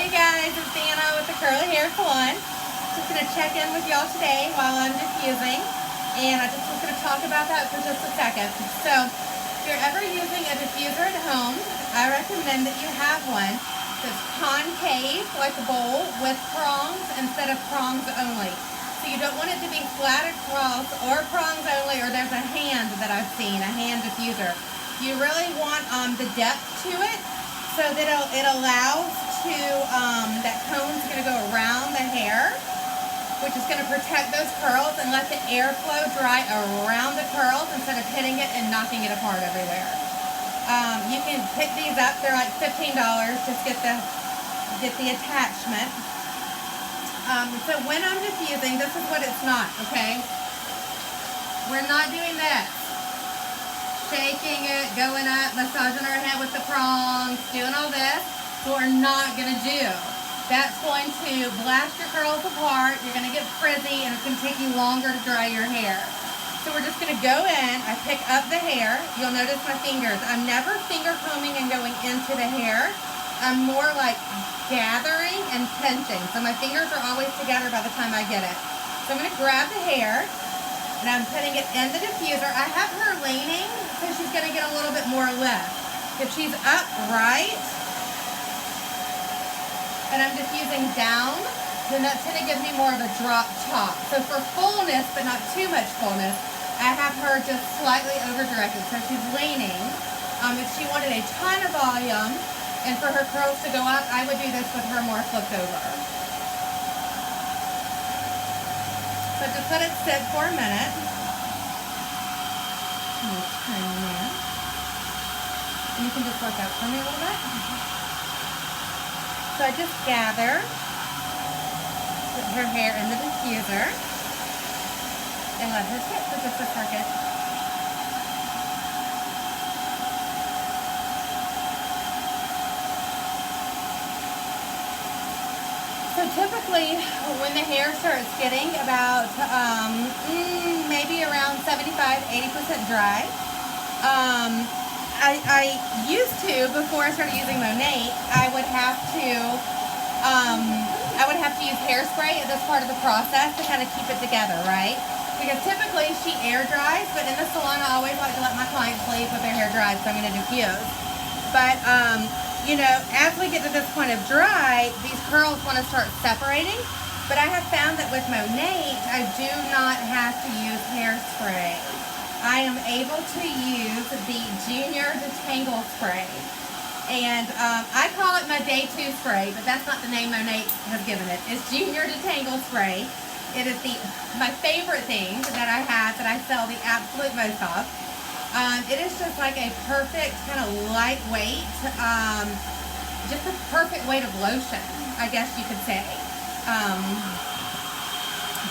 Hey guys, it's Anna with the Curly Hair Salon. Just going to check in with y'all today while I'm diffusing. And I just was going to talk about that for just a second. So, if you're ever using a diffuser at home, I recommend that you have one that's concave, like a bowl, with prongs instead of prongs only. So you don't want it to be flat across or prongs only, or there's a hand that I've seen, a hand diffuser. You really want the depth to it so that it allows to, that cone's going to go around the hair, which is going to protect those curls and let the airflow dry around the curls instead of hitting it and knocking it apart everywhere. You can pick these up, they're like $15, just get the attachment. So when I'm diffusing, this is what it's not, okay? We're not doing this. Shaking it, going up, massaging our head with the prongs, doing all this. What we're not going to do. That's going to blast your curls apart. You're going to get frizzy, and it's going to take you longer to dry your hair. So we're just going to go in. I pick up the hair. You'll notice my fingers. I'm never finger combing and going into the hair. I'm more like gathering and pinching. So my fingers are always together by the time I get it. So I'm going to grab the hair, and I'm putting it in the diffuser. I have her leaning, so she's going to get a little bit more lift. If she's upright, and I'm diffusing down, then that's going to give me more of a drop top. So for fullness, but not too much fullness, I have her just slightly over-directed. So she's leaning. If she wanted a ton of volume, and for her curls to go up, I would do this with her more flipped over. So just let it sit for a minute. And you can just look up for me a little bit. So I just gather, put her hair in the diffuser, and let her sit for just a second. So typically, when the hair starts getting about maybe around 75–80% dry, I used to, before I started using Monate, I would have to use hairspray at this part of the process to kind of keep it together, right? Because typically she air dries, but in the salon I always like to let my clients leave with their hair dried, so I'm going to diffuse. But you know, as we get to this point of dry, these curls want to start separating. But I have found that with Monate, I do not have to use hairspray. I am able to use the Junior Detangle Spray. And I call it my Day 2 spray, but that's not the name Monate has given it. It's Junior Detangle Spray. It is my favorite thing that I have, that I sell the absolute most of. It is just like a perfect kind of lightweight, just a perfect weight of lotion, I guess you could say.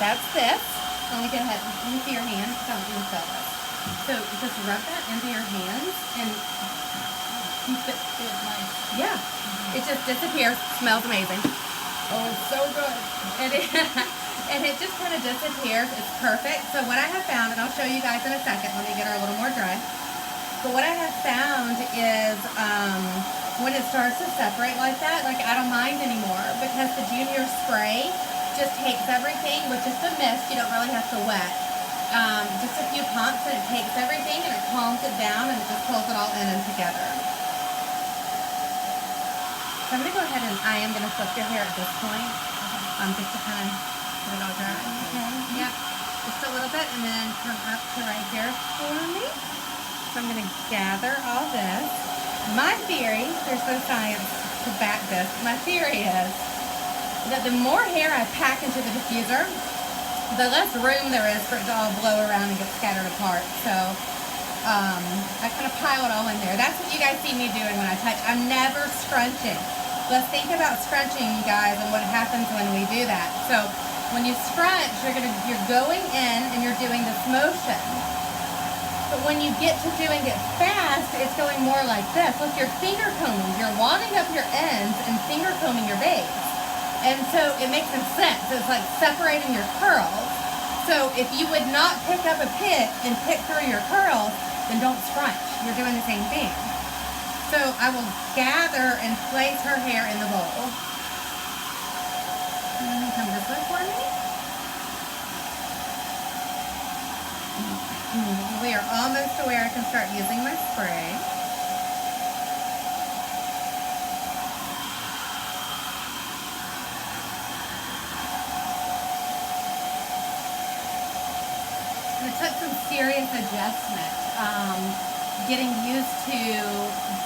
That's this. Let me go ahead. Let me see your hands. Don't you feel this? So just rub that into your hands and keep it nice. Yeah. It just disappears. Smells amazing. Oh, it's so good. And it just kind of disappears. It's perfect. So what I have found, and I'll show you guys in a second, let me get her a little more dry. But what I have found is when it starts to separate like that, like I don't mind anymore, because the Junior spray just takes everything with just a mist. You don't really have to wet. Just a few pumps, and it takes everything and it calms it down, and it just pulls it all in and together. So I'm going to go ahead and I am going to flip your hair at this point, just to kind of get it all dry. Okay. Yep. Just a little bit, and then come up to right here for me. So I'm going to gather all this. My theory, there's no science to back this, my theory is that the more hair I pack into the diffuser, the less room there is for it to all blow around and get scattered apart. So I kind of pile it all in there. That's what you guys see me doing when I touch. I'm never scrunching. Let's think about scrunching, you guys, and what happens when we do that. So when you scrunch, you're going in and you're doing this motion. But when you get to doing it fast, it's going more like this. Look, you're finger combing. You're wadding up your ends and finger combing your base. And so it makes no sense. It's like separating your curls. So if you would not pick up a pick and pick through your curls, then don't scrunch. You're doing the same thing. So I will gather and place her hair in the bowl. And then come this way for me. We are almost to where I can start using my spray. And it took some serious adjustment, getting used to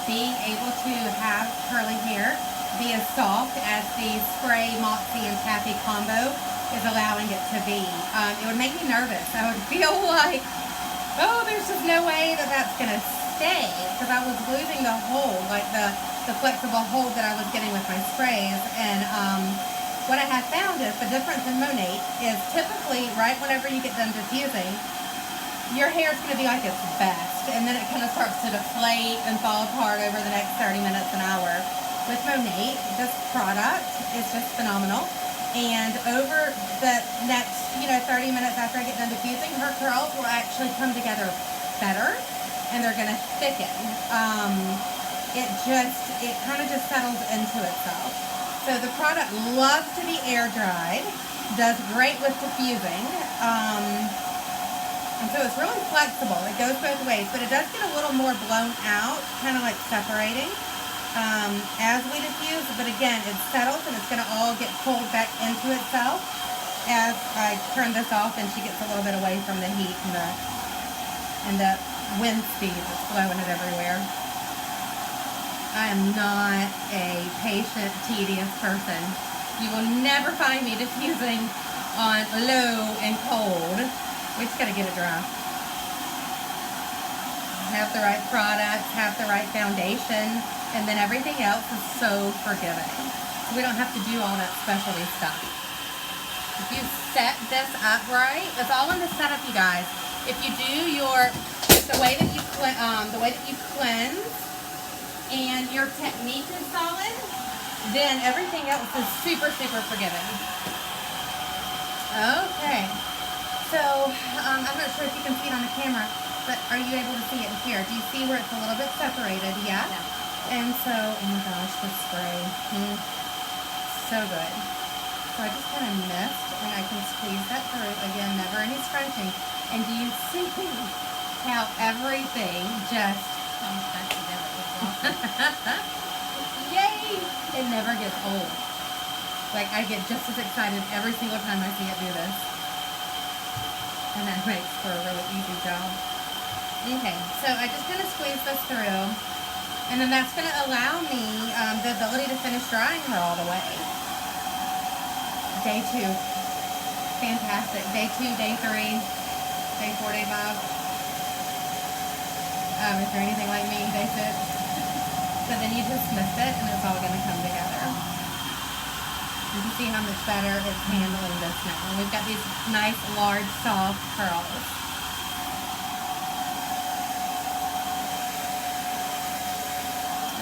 being able to have curly hair be as soft as the spray, moxie, and taffy combo is allowing it to be. It would make me nervous. I would feel like, oh, there's just no way that that's going to stay, because I was losing the hold, like the flexible hold that I was getting with my sprays. And what I have found is the difference in Monate is typically right whenever you get done diffusing, your hair is going to be like its best, and then it kind of starts to deflate and fall apart over the next 30 minutes, an hour. With Monate, this product is just phenomenal. And over the next, 30 minutes after I get done diffusing, her curls will actually come together better, and they're going to thicken. It kind of just settles into itself. So the product loves to be air dried, does great with diffusing, and so it's really flexible. It goes both ways, but it does get a little more blown out, kind of like separating as we diffuse. But again, it settles and it's going to all get pulled back into itself as I turn this off and she gets a little bit away from the heat and the wind speed that's blowing it everywhere. I am not a patient, tedious person. You will never find me diffusing on low and cold. We just gotta get it dry. Have the right products, have the right foundation, and then everything else is so forgiving. So we don't have to do all that specialty stuff. If you set this up right, it's all in the setup, you guys. If you do the way that you cleanse, and your technique is solid, then everything else is super, super forgiving. Okay, so I'm not sure if you can see it on the camera, but are you able to see it in here? Do you see where it's a little bit separated? Yeah? Yeah. And so, oh my gosh, the spray. So good. So I just kind of missed, and I can squeeze that through. Again, never any scrunching. And do you see how everything just comes back together? Yay! It never gets old. Like, I get just as excited every single time I see it do this. And that makes for a really easy job. Okay, so I just kind of squeeze this through. And then that's going to allow me the ability to finish drying her all the way. Day 2. Fantastic. Day 2, day 3, day 4, day 5. If you're anything like me, day 6. So then you just mist it and it's all going to come together. You can see how much better it's handling this now. And we've got these nice, large, soft curls.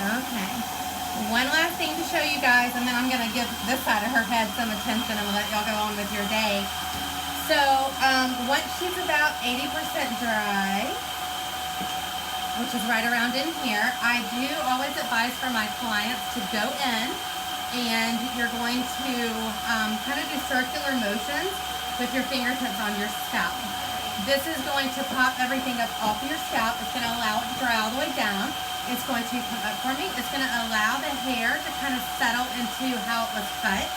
Okay. One last thing to show you guys, and then I'm going to give this side of her head some attention and let y'all go on with your day. So once she's about 80% dry, which is right around in here, I do always advise for my clients to go in and you're going to kind of do circular motions with your fingertips on your scalp. This is going to pop everything up off your scalp. It's going to allow it to dry all the way down. It's going to come up for me. It's going to allow the hair to kind of settle into how it was cut.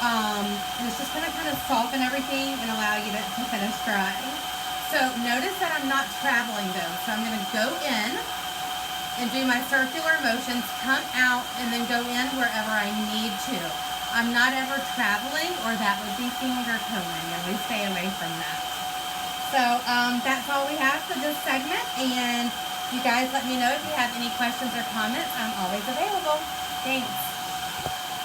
And it's just going to kind of soften everything and allow you to finish drying. So notice that I'm not traveling though. So I'm going to go in and do my circular motions, come out, and then go in wherever I need to. I'm not ever traveling, or that would be finger combing, and we stay away from that. So that's all we have for this segment, and you guys let me know if you have any questions or comments. I'm always available. Thanks.